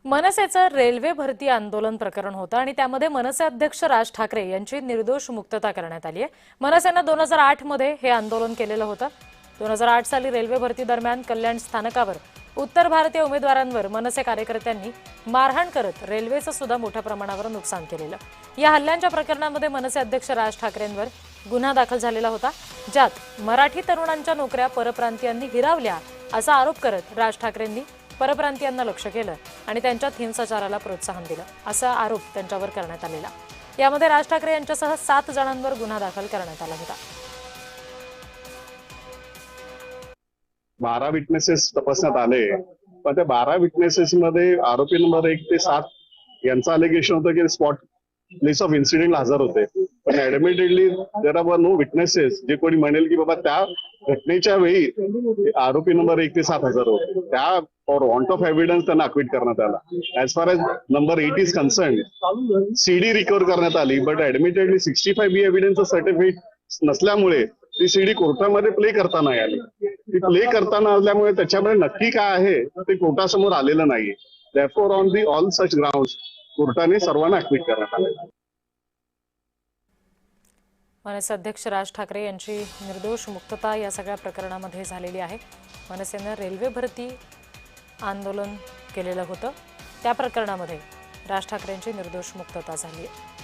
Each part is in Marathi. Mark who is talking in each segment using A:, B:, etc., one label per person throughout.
A: मनसेचं रेल्वे भरती आंदोलन प्रकरण होतं आणि त्यामध्ये मनसे अध्यक्ष राज ठाकरे यांची निर्दोष मुक्तता करण्यात आली आहे। मनसेनं 2008 मध्ये हे आंदोलन केलेलं होतं। 2008 साली रेल्वे भरती दरम्यान कल्याण स्थानकावर उत्तर भारतीय उमेदवारांवर मनसे कार्यकर्त्यांनी मारहाण करत रेल्वेचं सुद्धा मोठ्या प्रमाणावर नुकसान केलेलं। या हल्ल्यांच्या प्रकरणामध्ये मनसे अध्यक्ष राज ठाकरेंवर गुन्हा दाखल झालेला होता, ज्यात मराठी तरुणांच्या नोकऱ्या परप्रांतीयांनी हिरावल्या असा आरोप करत राज ठाकरेंनी परप्रांतीयांना लक्ष्य केलं आणि त्यांच्यात हिंसाचाराला प्रोत्साहन दिलं असा आरोप त्यांच्यावर करण्यात आलेला। यामध्ये राज ठाकरे यांच्यासह 7 जणांवर गुन्हा दाखल करण्यात आला होता।
B: 12 विटनेसेस तपासण्यात आले, पण त्या 12 विटनेसेस मध्ये आरोपी नंबर 1 ते 7 यांचं अलिगेशन होतं की स्पॉट प्लेस ऑफ इन्सिडेंटला हजर होते, पण ऍडमिटेडली देयर आर नो विटनेसेस जे कोणी म्हणेल की बाबा त्या घटनेच्या वेळी आरोपी नंबर 1 ते 7 हजर होते, त्या फॉर वॉन्ट ऑफ एव्हिडन्स त्यांना अक्विट करण्यात आला। As far as number 8 is concern, CD recover करण्यात आली, बट ऍडमिटेडली 65B एव्हिडन्सचं सर्टिफिकेट नसल्यामुळे ती सीडी कोर्टामध्ये प्ले करता नाही आली। ती प्ले करताना आल्यामुळे त्याच्यामध्ये नक्की काय आहे ते कोर्टासमोर आलेलं नाहीये। Therefore on the all such grounds कोर्टाने सर्वांना अक्विट करण्यात आलं।
A: मनसे अध्यक्ष राज ठाकरे यांची निर्दोष मुक्तता या सगळ्या प्रकरणामध्ये झालेली आहे। मनसेनं रेल्वे भरती आंदोलन केलेलं होतं, त्या प्रकरणामध्ये राज ठाकरेंची निर्दोष मुक्तता झाली आहे।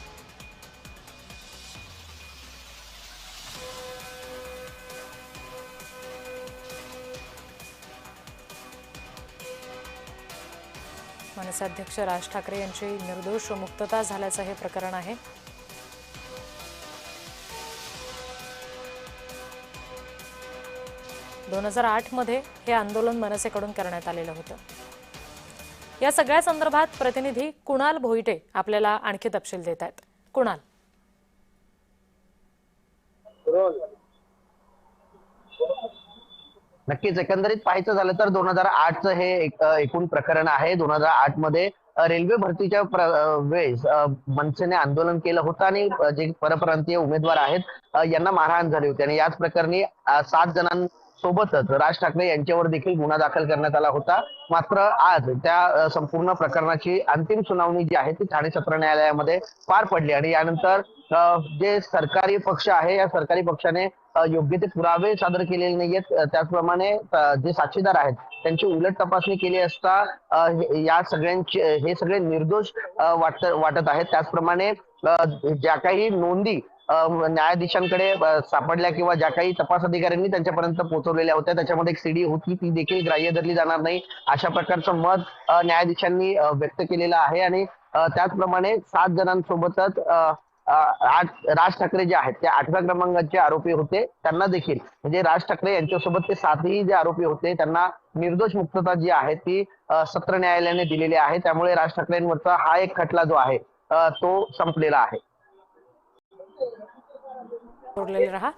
A: मनसे अध्यक्ष राज ठाकरे यांची निर्दोष मुक्तता झाल्याचं हे प्रकरण आहे। दोन 2008 मध्ये हे आंदोलन मनसेकडून करण्यात आलेलं होतं। या सगळ्या संदर्भात प्रतिनिधी कुणाल भोईटे आपल्याला आणखी तपशील देत आहेत। कुणाल,
C: नक्कीच एकंदरीत पाहायचं झालं तर 2008चं हे एकूण प्रकरण आहे। 2008 मध्ये रेल्वे भरतीच्या वेळेस मनसेने आंदोलन केलं होतं आणि जे परप्रांतीय उमेदवार आहेत यांना मारहाण झाली होती आणि याच प्रकरणी 7 जणांसोबतच राज ठाकरे यांच्यावर देखील गुन्हा दाखल करण्यात आला होता। मात्र आज त्या संपूर्ण प्रकरणाची अंतिम सुनावणी जी आहे ती ठाणे सत्र न्यायालयामध्ये पार पडली आणि यानंतर जे सरकारी पक्ष आहे या सरकारी पक्षाने योग्य ते पुरावे सादर केलेले नाहीयेत, त्याचप्रमाणे जे साक्षीदार आहेत त्यांची उलट तपासणी केली असता या सगळ्यांचे हे सगळे निर्दोष वाटत आहेत। त्याचप्रमाणे ज्या काही नोंदी न्यायाधीशांकडे सापडल्या किंवा ज्या काही तपास अधिकाऱ्यांनी त्यांच्यापर्यंत पोहोचवलेल्या होत्या त्याच्यामध्ये एक सीडी होती, ती देखील ग्राह्य धरली जाणार नाही अशा प्रकारचं मत न्यायाधीशांनी व्यक्त केलेलं आहे। आणि त्याचप्रमाणे 7 जणांसोबतच राज ठाकरे जे आहेत ते 8व्या क्रमांकाचे आरोपी होते, त्यांना देखील म्हणजे राज ठाकरे यांच्यासोबत ते 7ही जे आरोपी होते त्यांना निर्दोष मुक्तता जी आहे ती सत्र न्यायालयाने दिलेली आहे। त्यामुळे राज ठाकरेंवरचा हा एक खटला जो आहे तो संपलेला आहे।
A: जोडलेले रहा।